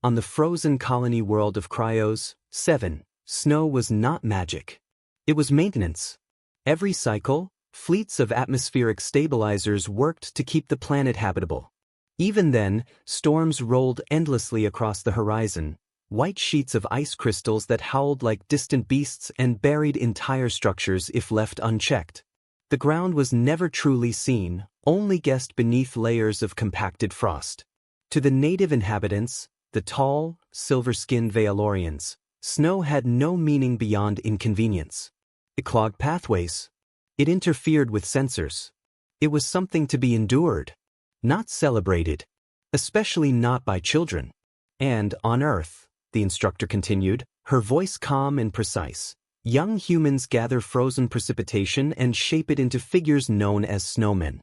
On the frozen colony world of Cryos, 7, snow was not magic. It was maintenance. Every cycle, fleets of atmospheric stabilizers worked to keep the planet habitable. Even then, storms rolled endlessly across the horizon, white sheets of ice crystals that howled like distant beasts and buried entire structures if left unchecked. The ground was never truly seen, only guessed beneath layers of compacted frost. To the native inhabitants, the tall, silver-skinned Veilorians, snow had no meaning beyond inconvenience. It clogged pathways. It interfered with sensors. It was something to be endured, not celebrated, especially not by children. And on Earth, the instructor continued, her voice calm and precise, young humans gather frozen precipitation and shape it into figures known as snowmen.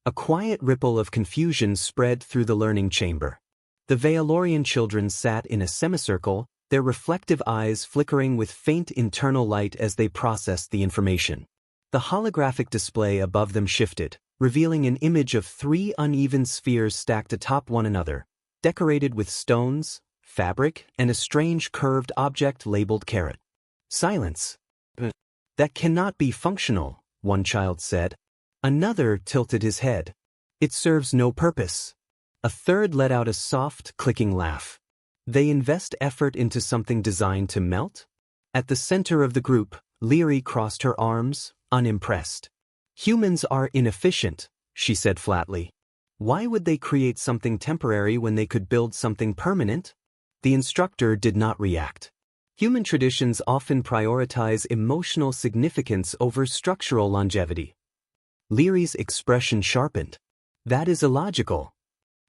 A quiet ripple of confusion spread through the learning chamber. The Veilorian children sat in a semicircle, their reflective eyes flickering with faint internal light as they processed the information. The holographic display above them shifted, revealing an image of 3 uneven spheres stacked atop one another, decorated with stones, fabric, and a strange curved object labeled caret. Silence. That cannot be functional, one child said. Another tilted his head. It serves no purpose. A third let out a soft, clicking laugh. They invest effort into something designed to melt? At the center of the group, Leary crossed her arms, unimpressed. Humans are inefficient, she said flatly. Why would they create something temporary when they could build something permanent? The instructor did not react. Human traditions often prioritize emotional significance over structural longevity. Leary's expression sharpened. That is illogical.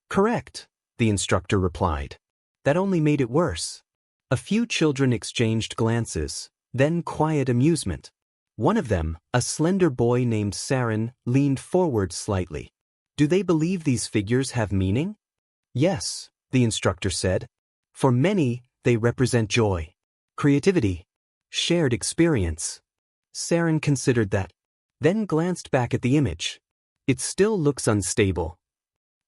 Correct, the instructor replied. That only made it worse. A few children exchanged glances, then quiet amusement. One of them, a slender boy named Saren, leaned forward slightly. Do they believe these figures have meaning? Yes, the instructor said. For many, they represent joy, creativity, shared experience. Saren considered that, then glanced back at the image. It still looks unstable.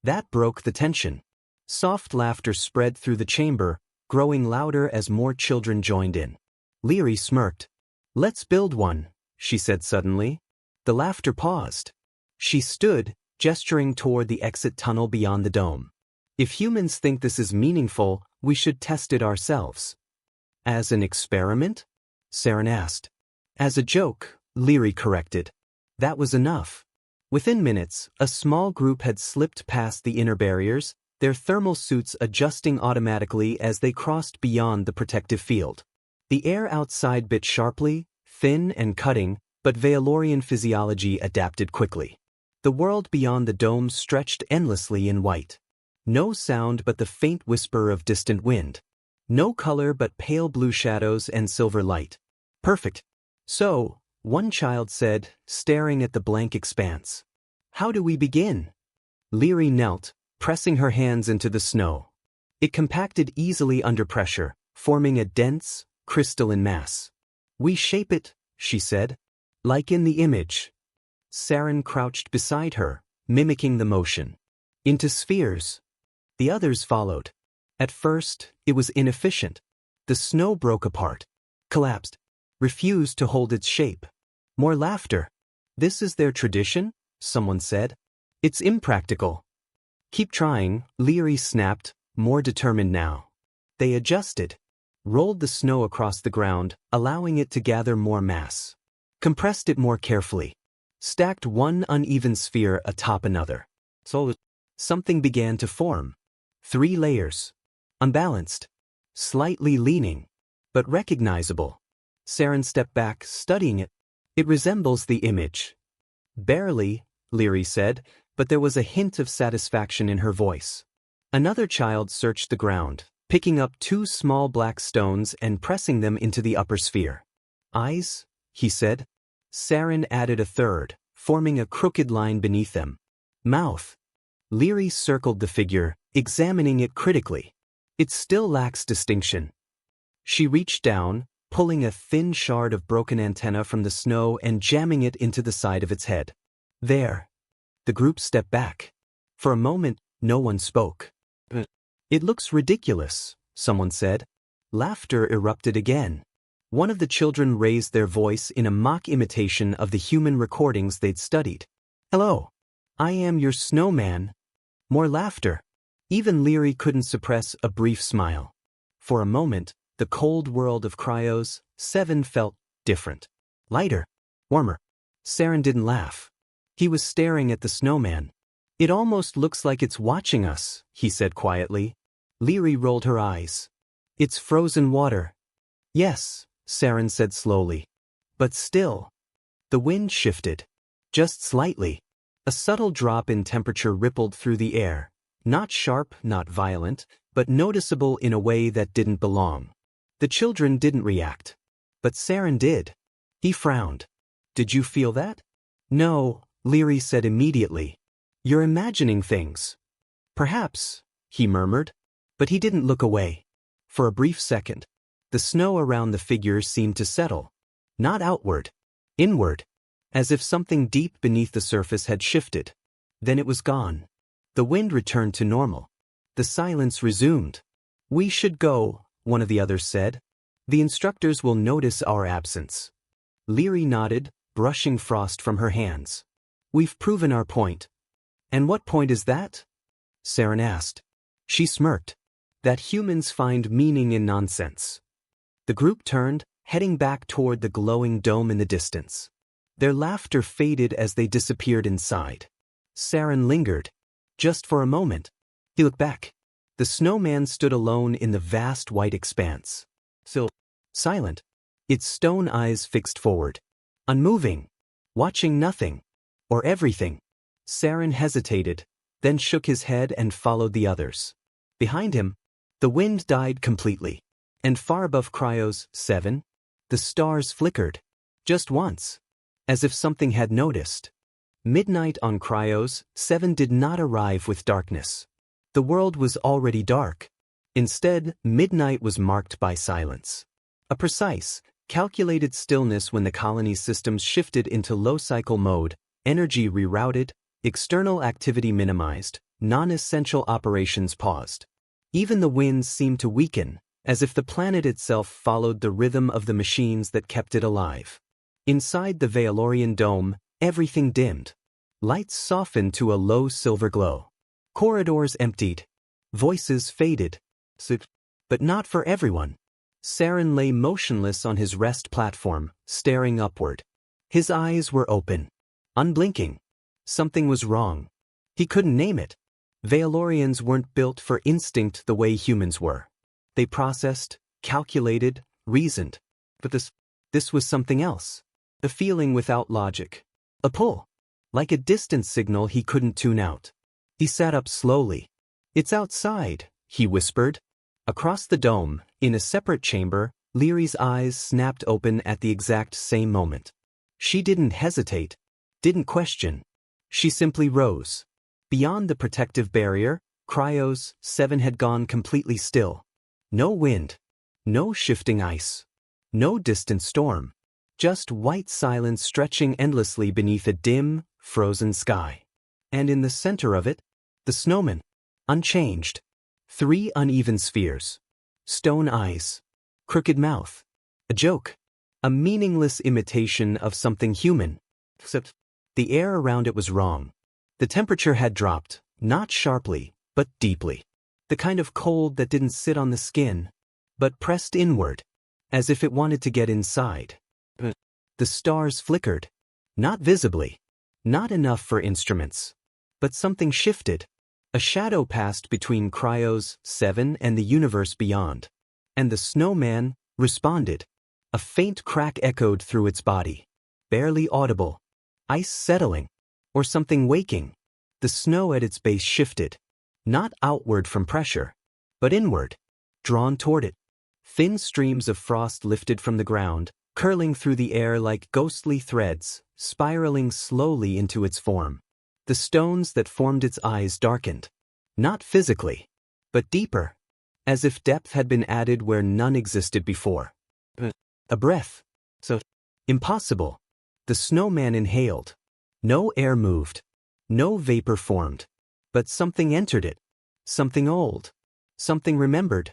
That broke the tension. Soft laughter spread through the chamber, growing louder as more children joined in. Leary smirked. Let's build one, she said suddenly. The laughter paused. She stood, gesturing toward the exit tunnel beyond the dome. If humans think this is meaningful, we should test it ourselves. As an experiment? Saren asked. As a joke, Leary corrected. That was enough. Within minutes, a small group had slipped past the inner barriers, their thermal suits adjusting automatically as they crossed beyond the protective field. The air outside bit sharply, thin and cutting, but Veilorian physiology adapted quickly. The world beyond the dome stretched endlessly in white. No sound but the faint whisper of distant wind. No color but pale blue shadows and silver light. Perfect. So, one child said, staring at the blank expanse. How do we begin? Leary knelt, pressing her hands into the snow. It compacted easily under pressure, forming a dense, crystalline mass. We shape it, she said. Like in the image. Saren crouched beside her, mimicking the motion. Into spheres. The others followed. At first, it was inefficient. The snow broke apart, collapsed, refused to hold its shape. More laughter. This is their tradition? Someone said. It's impractical. Keep trying, Leary snapped, more determined now. They adjusted. Rolled the snow across the ground, allowing it to gather more mass. Compressed it more carefully. Stacked one uneven sphere atop another. So, something began to form. 3 layers. Unbalanced. Slightly leaning. But recognizable. Saren stepped back, studying it. It resembles the image. Barely, Leary said, but there was a hint of satisfaction in her voice. Another child searched the ground, picking up 2 small black stones and pressing them into the upper sphere. Eyes, he said. Saren added a third, forming a crooked line beneath them. Mouth. Leary circled the figure, examining it critically. It still lacks distinction. She reached down, pulling a thin shard of broken antenna from the snow and jamming it into the side of its head. There. The group stepped back. For a moment, no one spoke. It looks ridiculous, someone said. Laughter erupted again. One of the children raised their voice in a mock imitation of the human recordings they'd studied. Hello. I am your snowman. More laughter. Even Leary couldn't suppress a brief smile. For a moment, the cold world of Cryos 7 felt different. Lighter. Warmer. Saren didn't laugh. He was staring at the snowman. It almost looks like it's watching us, he said quietly. Leary rolled her eyes. It's frozen water. Yes, Saren said slowly. But still. The wind shifted. Just slightly. A subtle drop in temperature rippled through the air. Not sharp, not violent, but noticeable in a way that didn't belong. The children didn't react. But Saren did. He frowned. Did you feel that? No, Leary said immediately. You're imagining things. Perhaps, he murmured. But he didn't look away. For a brief second, the snow around the figures seemed to settle. Not outward. Inward. As if something deep beneath the surface had shifted. Then it was gone. The wind returned to normal. The silence resumed. We should go, one of the others said. The instructors will notice our absence. Leary nodded, brushing frost from her hands. We've proven our point. And what point is that? Saren asked. She smirked. That humans find meaning in nonsense. The group turned, heading back toward the glowing dome in the distance. Their laughter faded as they disappeared inside. Saren lingered. Just for a moment. He looked back. The snowman stood alone in the vast white expanse. Still, silent. Its stone eyes fixed forward. Unmoving. Watching nothing. Or everything. Saren hesitated, then shook his head and followed the others. Behind him, the wind died completely. And far above Cryos 7, the stars flickered. Just once. As if something had noticed. Midnight on Cryos 7 did not arrive with darkness. The world was already dark. Instead, midnight was marked by silence. A precise, calculated stillness when the colony's systems shifted into low-cycle mode, energy rerouted, external activity minimized, non-essential operations paused. Even the winds seemed to weaken, as if the planet itself followed the rhythm of the machines that kept it alive. Inside the Veilorian dome, everything dimmed. Lights softened to a low silver glow. Corridors emptied. Voices faded. But not for everyone. Saren lay motionless on his rest platform, staring upward. His eyes were open. Unblinking. Something was wrong. He couldn't name it. Veilorians weren't built for instinct the way humans were. They processed, calculated, reasoned. But this was something else. A feeling without logic. A pull. Like a distant signal he couldn't tune out. He sat up slowly. It's outside, he whispered. Across the dome, in a separate chamber, Leary's eyes snapped open at the exact same moment. She didn't hesitate. Didn't question. She simply rose. Beyond the protective barrier, Cryos 7 had gone completely still. No wind. No shifting ice. No distant storm. Just white silence stretching endlessly beneath a dim, frozen sky. And in the center of it, the snowman. Unchanged. 3 uneven spheres. Stone eyes. Crooked mouth. A joke. A meaningless imitation of something human. Except the air around it was wrong. The temperature had dropped, not sharply, but deeply. The kind of cold that didn't sit on the skin, but pressed inward, as if it wanted to get inside. The stars flickered. Not visibly. Not enough for instruments. But something shifted. A shadow passed between Cryos 7 and the universe beyond. And the snowman responded. A faint crack echoed through its body. Barely audible. Ice settling. Or something waking. The snow at its base shifted. Not outward from pressure, but inward. Drawn toward it. Thin streams of frost lifted from the ground, curling through the air like ghostly threads, spiraling slowly into its form. The stones that formed its eyes darkened. Not physically, but deeper. As if depth had been added where none existed before. A breath. So impossible. The snowman inhaled. No air moved. No vapor formed. But something entered it. Something old. Something remembered.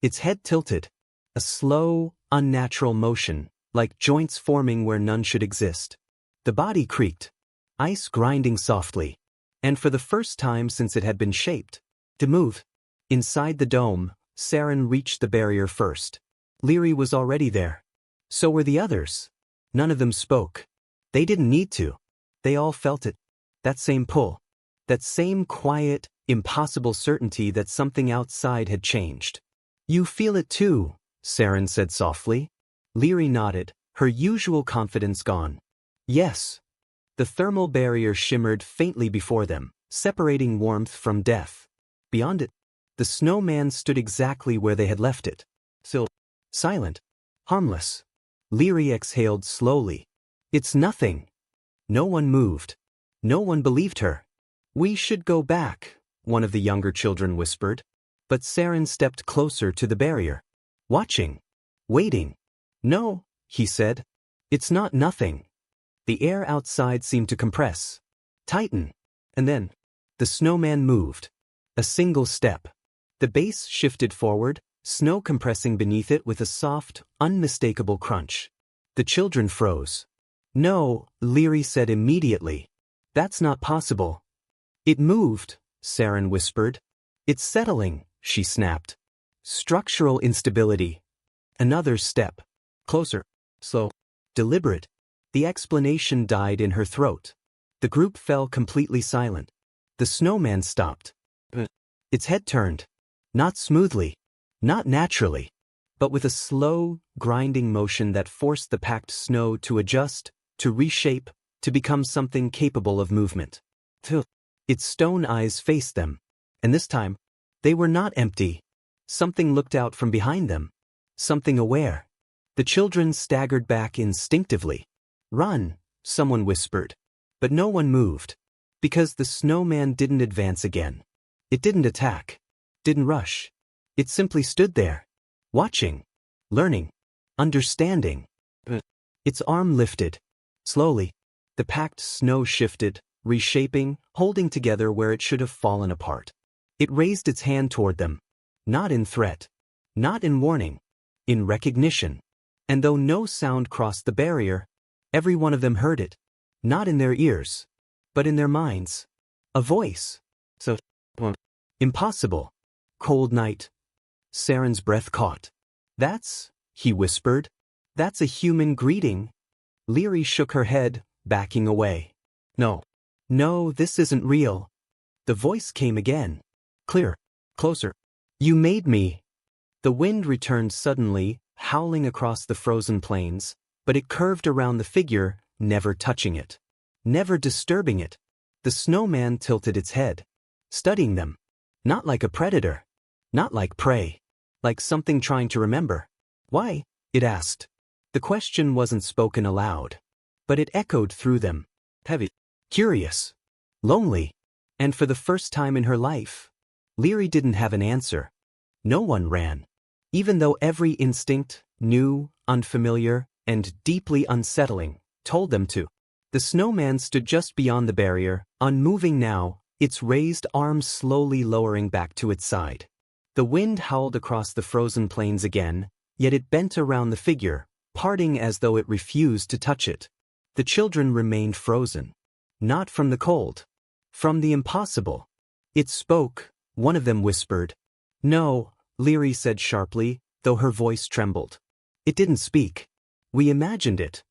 Its head tilted. A slow, unnatural motion, like joints forming where none should exist. The body creaked, ice grinding softly. And for the first time since it had been shaped to move. Inside the dome, Saren reached the barrier first. Leary was already there. So were the others. None of them spoke. They didn't need to. They all felt it. That same pull. That same quiet, impossible certainty that something outside had changed. You feel it too, Saren said softly. Leary nodded, her usual confidence gone. Yes. The thermal barrier shimmered faintly before them, separating warmth from death. Beyond it, the snowman stood exactly where they had left it. Still, silent, harmless. Leary exhaled slowly. It's nothing. No one moved. No one believed her. We should go back, one of the younger children whispered. But Saren stepped closer to the barrier. Watching. Waiting. No, he said. It's not nothing. The air outside seemed to compress. Tighten. And then, the snowman moved. A single step. The base shifted forward, snow compressing beneath it with a soft, unmistakable crunch. The children froze. No, Leary said immediately. That's not possible. It moved, Saren whispered. It's settling, she snapped. Structural instability. Another step. Closer. Slow. Deliberate. The explanation died in her throat. The group fell completely silent. The snowman stopped. Its head turned. Not smoothly. Not naturally. But with a slow, grinding motion that forced the packed snow to adjust, to reshape, to become something capable of movement. Its stone eyes faced them. And this time, they were not empty. Something looked out from behind them. Something aware. The children staggered back instinctively. Run, someone whispered. But no one moved. Because the snowman didn't advance again. It didn't attack. Didn't rush. It simply stood there. Watching. Learning. Understanding. Its arm lifted. Slowly. The packed snow shifted, reshaping, holding together where it should have fallen apart. It raised its hand toward them. Not in threat. Not in warning. In recognition. And though no sound crossed the barrier, every one of them heard it. Not in their ears. But in their minds. A voice. So, impossible. Cold night. Saren's breath caught. That's, he whispered. That's a human greeting. Leary shook her head, backing away. No. No, this isn't real. The voice came again. Clear. Closer. You made me. The wind returned suddenly, howling across the frozen plains, but it curved around the figure, never touching it. Never disturbing it. The snowman tilted its head. Studying them. Not like a predator. Not like prey. Like something trying to remember. Why? It asked. The question wasn't spoken aloud. But it echoed through them. Heavy. Curious. Lonely. And for the first time in her life, Leary didn't have an answer. No one ran. Even though every instinct, new, unfamiliar, and deeply unsettling, told them to. The snowman stood just beyond the barrier, unmoving now, its raised arms slowly lowering back to its side. The wind howled across the frozen plains again, yet it bent around the figure, parting as though it refused to touch it. The children remained frozen. Not from the cold. From the impossible. It spoke, one of them whispered. No, Leary said sharply, though her voice trembled. It didn't speak. We imagined it.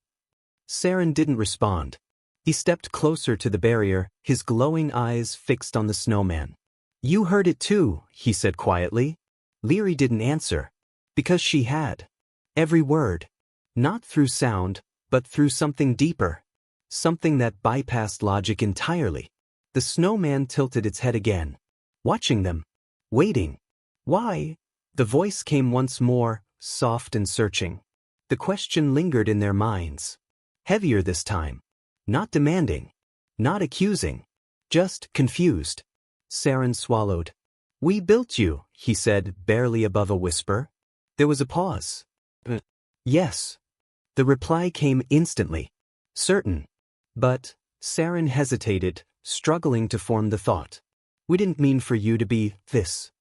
Saren didn't respond. He stepped closer to the barrier, his glowing eyes fixed on the snowman. You heard it too, he said quietly. Leary didn't answer. Because she had. Every word. Not through sound, but through something deeper. Something that bypassed logic entirely. The snowman tilted its head again. Watching them. Waiting. Why? The voice came once more, soft and searching. The question lingered in their minds. Heavier this time. Not demanding. Not accusing. Just confused. Saren swallowed. We built you, he said, barely above a whisper. There was a pause. Yes. The reply came instantly. Certain. But, Saren hesitated, struggling to form the thought. We didn't mean for you to be this.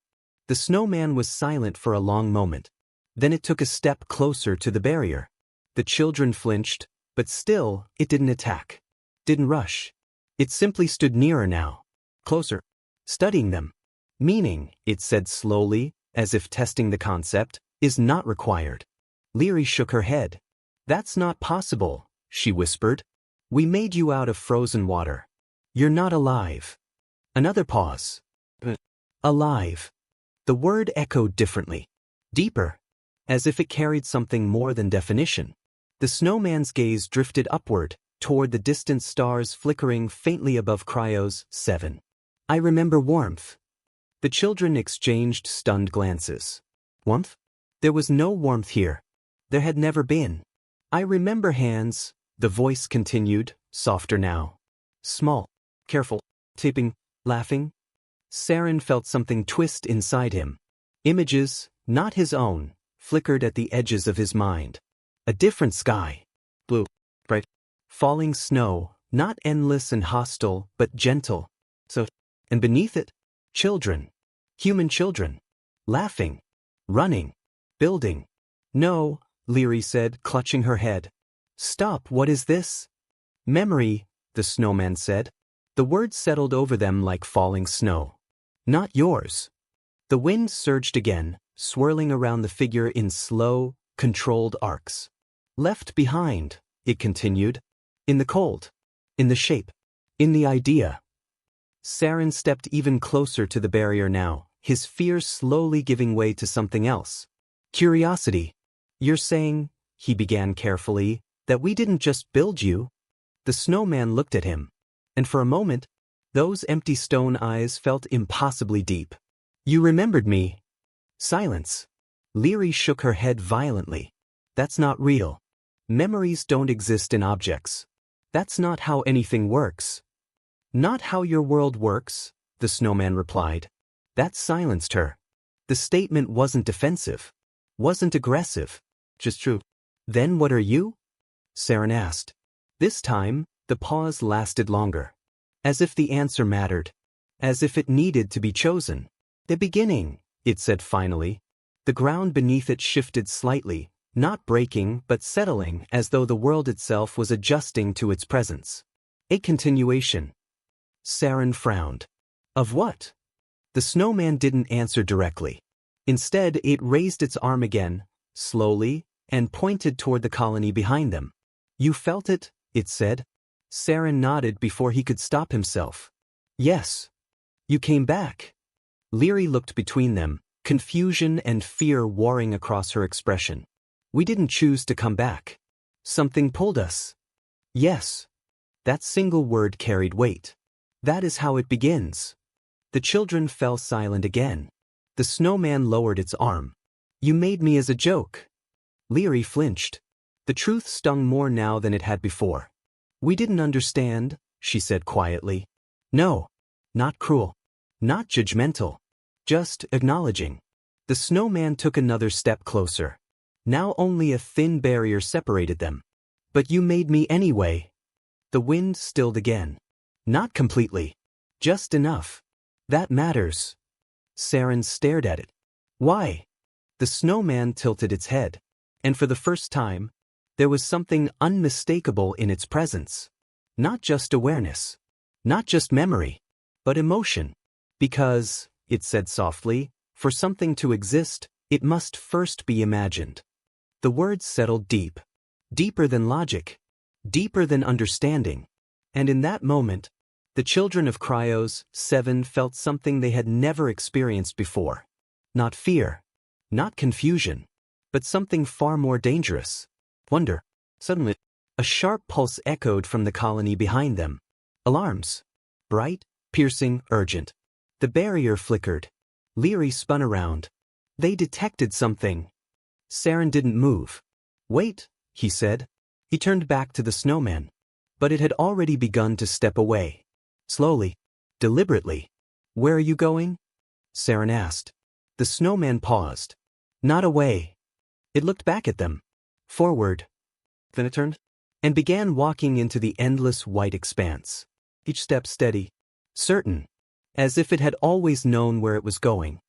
The snowman was silent for a long moment. Then it took a step closer to the barrier. The children flinched, but still, it didn't attack. Didn't rush. It simply stood nearer now. Closer. Studying them. Meaning, it said slowly, as if testing the concept, is not required. Leary shook her head. That's not possible, she whispered. We made you out of frozen water. You're not alive. Another pause. Alive. The word echoed differently. Deeper. As if it carried something more than definition. The snowman's gaze drifted upward, toward the distant stars flickering faintly above Cryos 7. I remember warmth. The children exchanged stunned glances. Warmth? There was no warmth here. There had never been. I remember hands, the voice continued, softer now. Small, careful, tipping, laughing. Saren felt something twist inside him. Images, not his own, flickered at the edges of his mind. A different sky. Blue, bright, falling snow, not endless and hostile, but gentle. And beneath it, children. Human children. Laughing. Running. Building. No, Leary said, clutching her head. Stop, what is this? Memory, the snowman said. The words settled over them like falling snow. Not yours. The wind surged again, swirling around the figure in slow, controlled arcs. Left behind, it continued. In the cold. In the shape. In the idea. Saren stepped even closer to the barrier now, his fear slowly giving way to something else. Curiosity. You're saying, he began carefully, that we didn't just build you? The snowman looked at him. And for a moment, those empty stone eyes felt impossibly deep. You remembered me. Silence. Leary shook her head violently. That's not real. Memories don't exist in objects. That's not how anything works. Not how your world works, the snowman replied. That silenced her. The statement wasn't defensive. Wasn't aggressive. Just true. Then what are you? Saren asked. This time, the pause lasted longer. As if the answer mattered. As if it needed to be chosen. The beginning, it said finally. The ground beneath it shifted slightly, not breaking but settling as though the world itself was adjusting to its presence. A continuation. Saren frowned. Of what? The snowman didn't answer directly. Instead, it raised its arm again, slowly, and pointed toward the colony behind them. You felt it, it said. Saren nodded before he could stop himself. Yes. You came back. Leary looked between them, confusion and fear warring across her expression. We didn't choose to come back. Something pulled us. Yes. That single word carried weight. That is how it begins. The children fell silent again. The snowman lowered its arm. You made me as a joke. Leary flinched. The truth stung more now than it had before. We didn't understand, she said quietly. No. Not cruel. Not judgmental. Just acknowledging. The snowman took another step closer. Now only a thin barrier separated them. But you made me anyway. The wind stilled again. Not completely. Just enough. That matters. Saren stared at it. Why? The snowman tilted its head. And for the first time, there was something unmistakable in its presence. Not just awareness. Not just memory. But emotion. Because, it said softly, for something to exist, it must first be imagined. The words settled deep. Deeper than logic. Deeper than understanding. And in that moment, the children of Cryos 7 felt something they had never experienced before. Not fear. Not confusion. But something far more dangerous. Wonder. Suddenly, a sharp pulse echoed from the colony behind them. Alarms. Bright, piercing, urgent. The barrier flickered. Leary spun around. They detected something. Saren didn't move. Wait, he said. He turned back to the snowman. But it had already begun to step away. Slowly. Deliberately. Where are you going? Saren asked. The snowman paused. Not away. It looked back at them. Forward. Then it turned and began walking into the endless white expanse. Each step steady. Certain. As if it had always known where it was going.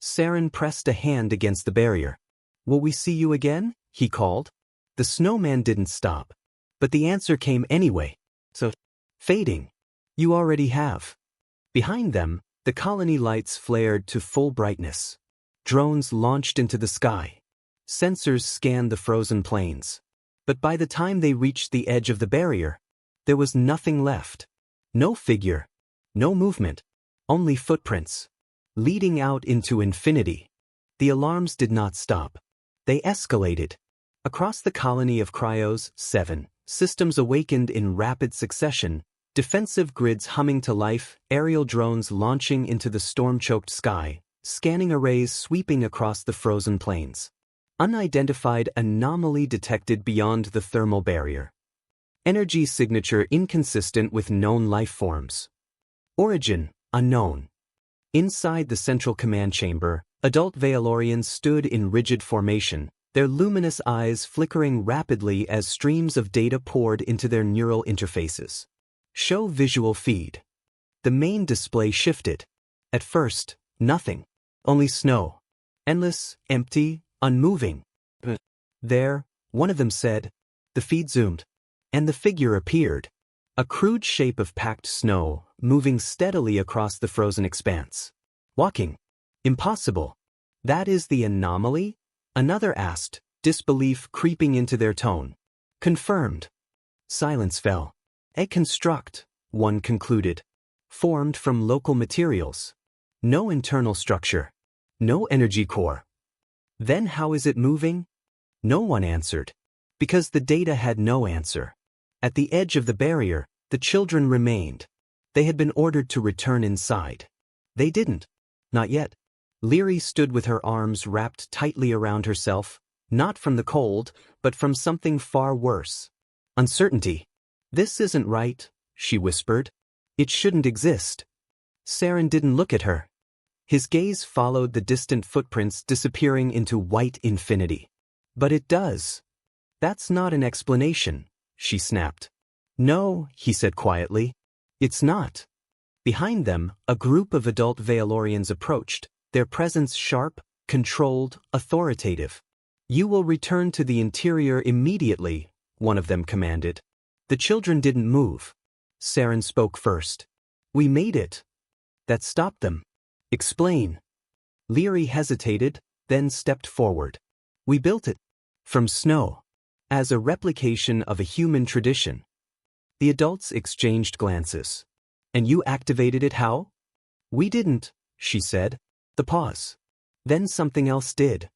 Saren pressed a hand against the barrier. "Will we see you again?" he called. The snowman didn't stop. But the answer came anyway. "So, fading. You already have." Behind them, the colony lights flared to full brightness. Drones launched into the sky. Sensors scanned the frozen plains. But by the time they reached the edge of the barrier, there was nothing left. No figure. No movement. Only footprints. Leading out into infinity. The alarms did not stop. They escalated. Across the colony of Cryos 7, systems awakened in rapid succession, defensive grids humming to life, aerial drones launching into the storm-choked sky, scanning arrays sweeping across the frozen plains. Unidentified anomaly detected beyond the thermal barrier. Energy signature inconsistent with known life forms. Origin unknown. Inside the central command chamber, adult Valorians stood in rigid formation, their luminous eyes flickering rapidly as streams of data poured into their neural interfaces. Show visual feed. The main display shifted. At first, nothing. Only snow. Endless, empty, unmoving. There, one of them said. The feed zoomed. And the figure appeared. A crude shape of packed snow, moving steadily across the frozen expanse. Walking. Impossible. That is the anomaly? Another asked, disbelief creeping into their tone. Confirmed. Silence fell. A construct, one concluded. Formed from local materials. No internal structure. No energy core. Then how is it moving? No one answered. Because the data had no answer. At the edge of the barrier, the children remained. They had been ordered to return inside. They didn't. Not yet. Leary stood with her arms wrapped tightly around herself, not from the cold, but from something far worse. Uncertainty. "This isn't right," she whispered. "It shouldn't exist." Saren didn't look at her. His gaze followed the distant footprints disappearing into white infinity. "But it does." "That's not an explanation," she snapped. "No," he said quietly. "It's not." Behind them, a group of adult Valorians approached, their presence sharp, controlled, authoritative. "You will return to the interior immediately," one of them commanded. The children didn't move. Saren spoke first. "We made it." That stopped them. "Explain." Leary hesitated, then stepped forward. "We built it. From snow. As a replication of a human tradition." The adults exchanged glances. "And you activated it how?" "We didn't," she said. The pause. Then something else did.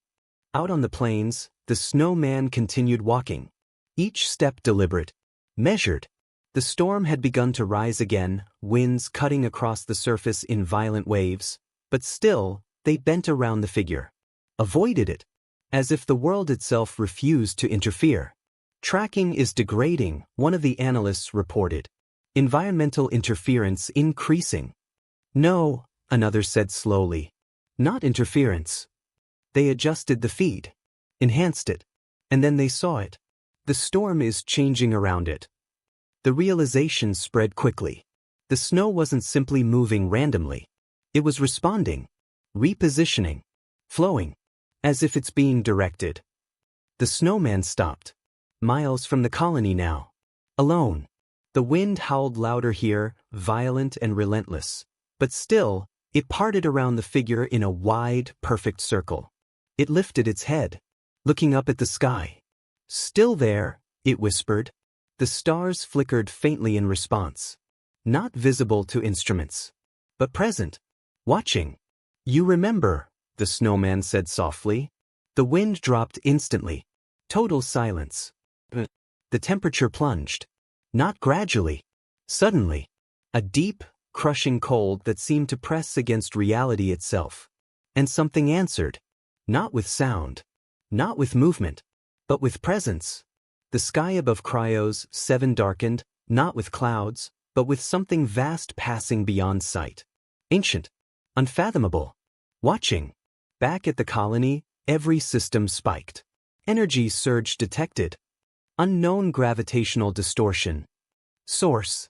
Out on the plains, the snowman continued walking. Each step deliberate. Measured. The storm had begun to rise again, winds cutting across the surface in violent waves, but still, they bent around the figure. Avoided it. As if the world itself refused to interfere. "Tracking is degrading," one of the analysts reported. "Environmental interference increasing." "No," another said slowly. "Not interference." They adjusted the feed. Enhanced it. And then they saw it. The storm is changing around it. The realization spread quickly. The snow wasn't simply moving randomly. It was responding. Repositioning. Flowing. As if it's being directed. The snowman stopped. Miles from the colony now. Alone. The wind howled louder here, violent and relentless. But still, it parted around the figure in a wide, perfect circle. It lifted its head, looking up at the sky. "Still there," it whispered. The stars flickered faintly in response. Not visible to instruments. But present. Watching. "You remember," the snowman said softly. The wind dropped instantly. Total silence. The temperature plunged. Not gradually. Suddenly. A deep, crushing cold that seemed to press against reality itself. And something answered. Not with sound. Not with movement. But with presence. The sky above Cryos 7 darkened, not with clouds, but with something vast passing beyond sight. Ancient. Unfathomable. Watching. Back at the colony, every system spiked. Energy surge detected. Unknown gravitational distortion. Source.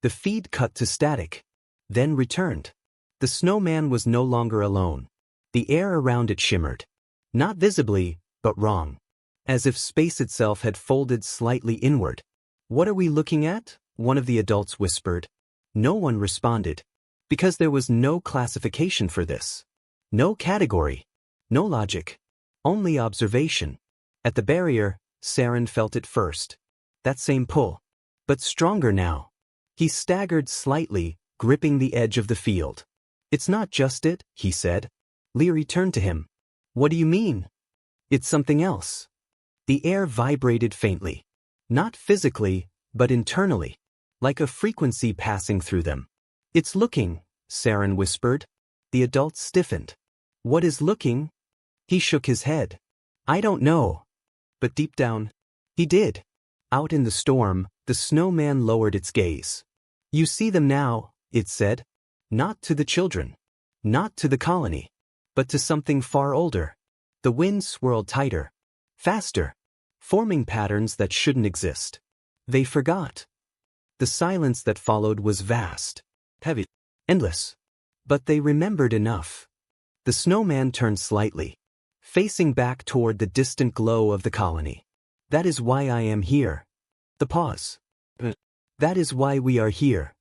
The feed cut to static. Then returned. The snowman was no longer alone. The air around it shimmered. Not visibly, but wrong. As if space itself had folded slightly inward. "What are we looking at?" one of the adults whispered. No one responded. Because there was no classification for this. No category. No logic. Only observation. At the barrier, Saren felt it first. That same pull. But stronger now. He staggered slightly, gripping the edge of the field. "It's not just it," he said. Leary turned to him. "What do you mean?" "It's something else." The air vibrated faintly. Not physically, but internally. Like a frequency passing through them. "It's looking," Saren whispered. The adult stiffened. "What is looking?" He shook his head. "I don't know." But deep down, he did. Out in the storm, the snowman lowered its gaze. "You see them now," it said. Not to the children. Not to the colony. But to something far older. The wind swirled tighter. Faster. Forming patterns that shouldn't exist. They forgot. The silence that followed was vast. Heavy. Endless. But they remembered enough. The snowman turned slightly. Facing back toward the distant glow of the colony. "That is why I am here." The pause. "That is why we are here."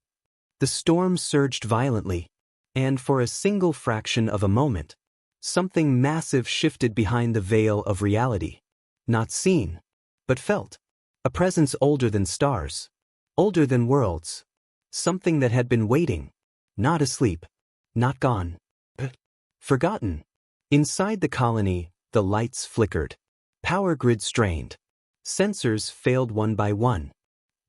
The storm surged violently. And for a single fraction of a moment, something massive shifted behind the veil of reality. Not seen, but felt. A presence older than stars. Older than worlds. Something that had been waiting. Not asleep. Not gone. But forgotten. Inside the colony, the lights flickered. Power grid strained. Sensors failed one by one.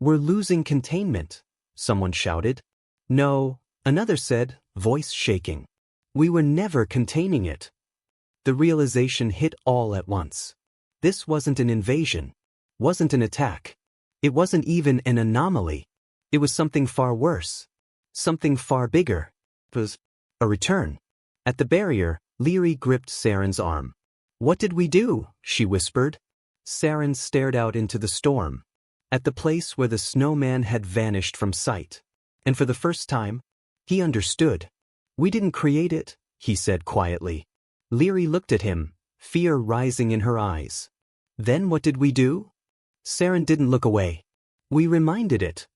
"We're losing containment," someone shouted. "No," another said, voice shaking. "We were never containing it." The realization hit all at once. This wasn't an invasion. Wasn't an attack. It wasn't even an anomaly. It was something far worse. Something far bigger. It was a return. At the barrier, Leary gripped Saren's arm. "What did we do?" she whispered. Saren stared out into the storm. At the place where the snowman had vanished from sight. And for the first time, he understood. "We didn't create it," he said quietly. Leary looked at him, fear rising in her eyes. "Then what did we do?" Saren didn't look away. "We reminded it."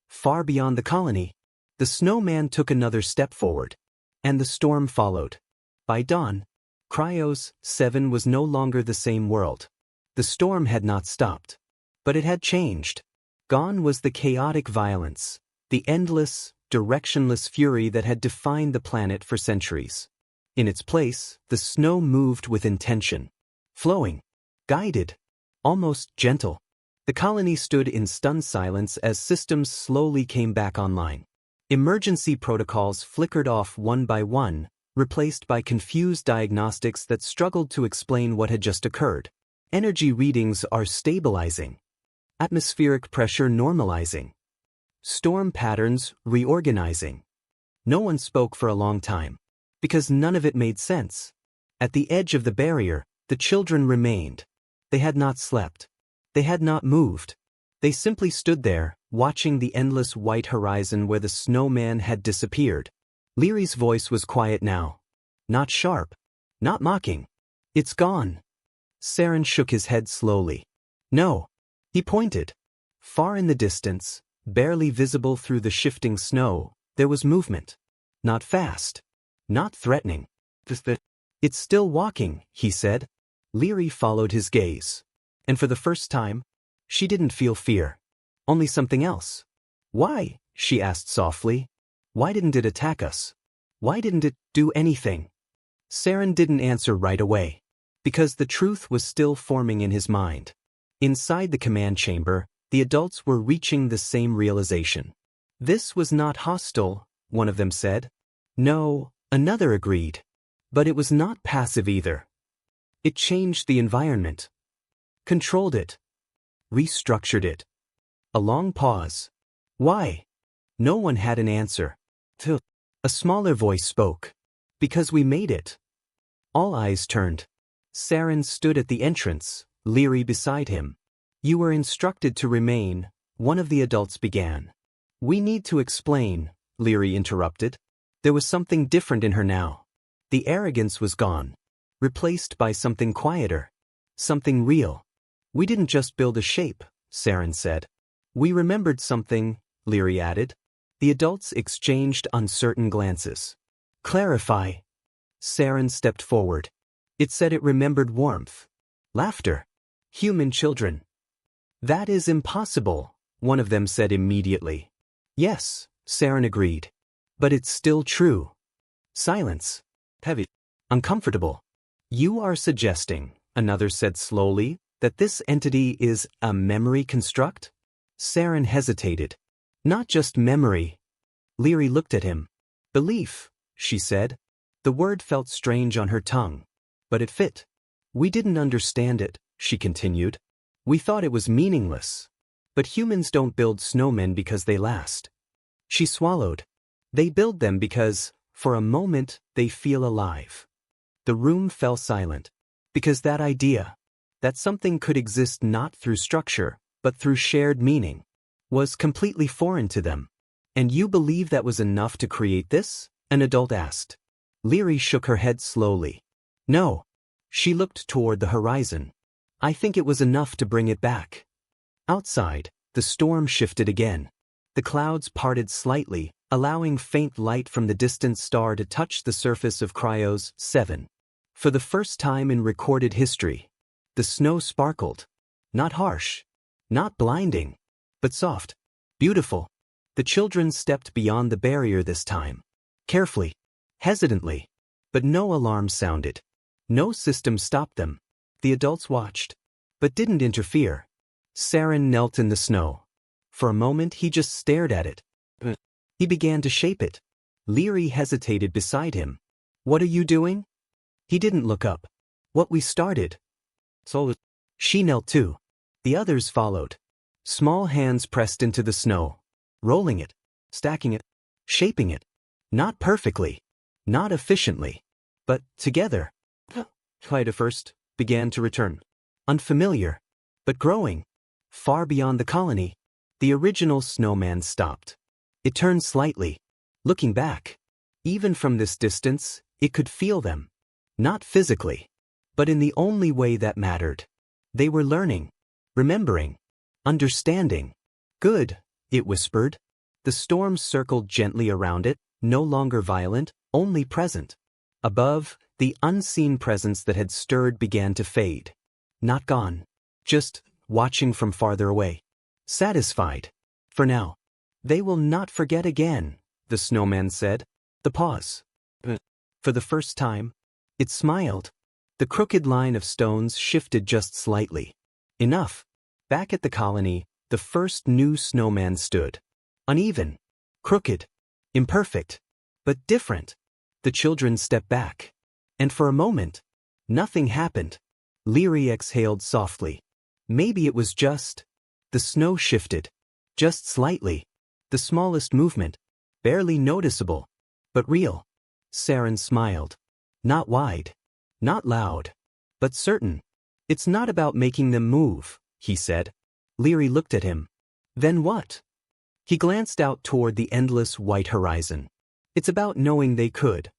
Far beyond the colony, the snowman took another step forward. And the storm followed. By dawn, Cryos 7 was no longer the same world. The storm had not stopped. But it had changed. Gone was the chaotic violence, the endless, directionless fury that had defined the planet for centuries. In its place, the snow moved with intention. Flowing. Guided. Almost gentle. The colony stood in stunned silence as systems slowly came back online. Emergency protocols flickered off one by one, replaced by confused diagnostics that struggled to explain what had just occurred. Energy readings are stabilizing. Atmospheric pressure normalizing. Storm patterns reorganizing. No one spoke for a long time. Because none of it made sense. At the edge of the barrier, the children remained. They had not slept. They had not moved. They simply stood there, watching the endless white horizon where the snowman had disappeared. Leary's voice was quiet now. Not sharp. Not mocking. "It's gone." Saren shook his head slowly. "No." He pointed. Far in the distance, barely visible through the shifting snow, there was movement. Not fast. Not threatening. "It's still walking," he said. Leary followed his gaze. And for the first time, she didn't feel fear. Only something else. "Why?" she asked softly. "Why didn't it attack us? Why didn't it do anything?" Saren didn't answer right away. Because the truth was still forming in his mind. Inside the command chamber, the adults were reaching the same realization. "This was not hostile," one of them said. "No," another agreed. But it was not passive either. It changed the environment. Controlled it. Restructured it. A long pause. "Why?" No one had an answer. A smaller voice spoke. "Because we made it." All eyes turned. Saren stood at the entrance, Leary beside him. "You were instructed to remain," one of the adults began. "We need to explain," Leary interrupted. There was something different in her now. The arrogance was gone, replaced by something quieter, something real. We didn't just build a shape, Saren said. We remembered something, Leary added. The adults exchanged uncertain glances. Clarify. Saren stepped forward. It said it remembered warmth. Laughter. Human children. That is impossible, one of them said immediately. Yes, Saren agreed. But it's still true. Silence. Heavy. Uncomfortable. You are suggesting, another said slowly, that this entity is a memory construct? Saren hesitated. Not just memory. Leary looked at him. Belief, she said. The word felt strange on her tongue. But it fit. We didn't understand it, she continued. We thought it was meaningless. But humans don't build snowmen because they last. She swallowed. They build them because, for a moment, they feel alive. The room fell silent. Because that idea, that something could exist not through structure, but through shared meaning, was completely foreign to them. And you believe that was enough to create this? An adult asked. Leary shook her head slowly. No. She looked toward the horizon. I think it was enough to bring it back. Outside, the storm shifted again. The clouds parted slightly, allowing faint light from the distant star to touch the surface of Cryos 7. For the first time in recorded history, the snow sparkled. Not harsh, not blinding, but soft, beautiful. The children stepped beyond the barrier this time. Carefully, hesitantly, but no alarm sounded. No system stopped them. The adults watched, but didn't interfere. Saren knelt in the snow. For a moment he just stared at it. He began to shape it. Leary hesitated beside him. What are you doing? He didn't look up. What we started. So she knelt too. The others followed. Small hands pressed into the snow, rolling it, stacking it, shaping it. Not perfectly, not efficiently, but together. Light at first began to return. Unfamiliar, but growing. Far beyond the colony, the original snowman stopped. It turned slightly, looking back. Even from this distance, it could feel them. Not physically, but in the only way that mattered. They were learning, remembering, understanding. Good, it whispered. The storm circled gently around it, no longer violent, only present. Above, the unseen presence that had stirred began to fade. Not gone. Just watching from farther away. Satisfied. For now. They will not forget again, the snowman said. The pause. For the first time, it smiled. The crooked line of stones shifted just slightly. Enough. Back at the colony, the first new snowman stood. Uneven. Crooked. Imperfect. But different. The children stepped back. And for a moment, nothing happened. Leary exhaled softly. Maybe it was just. The snow shifted. Just slightly. The smallest movement. Barely noticeable. But real. Saren smiled. Not wide. Not loud. But certain. It's not about making them move, he said. Leary looked at him. Then what? He glanced out toward the endless white horizon. It's about knowing they could.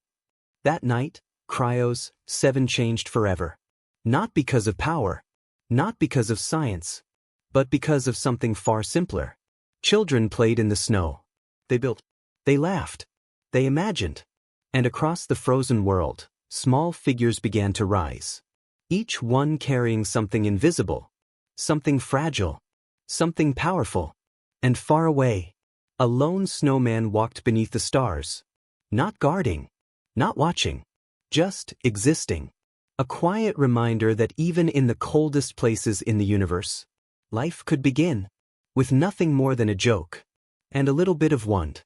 That night, Cryos 7 changed forever. Not because of power. Not because of science. But because of something far simpler. Children played in the snow. They built. They laughed. They imagined. And across the frozen world, small figures began to rise. Each one carrying something invisible. Something fragile. Something powerful. And far away, a lone snowman walked beneath the stars. Not guarding. Not watching. Just existing. A quiet reminder that even in the coldest places in the universe, life could begin. With nothing more than a joke. And a little bit of want.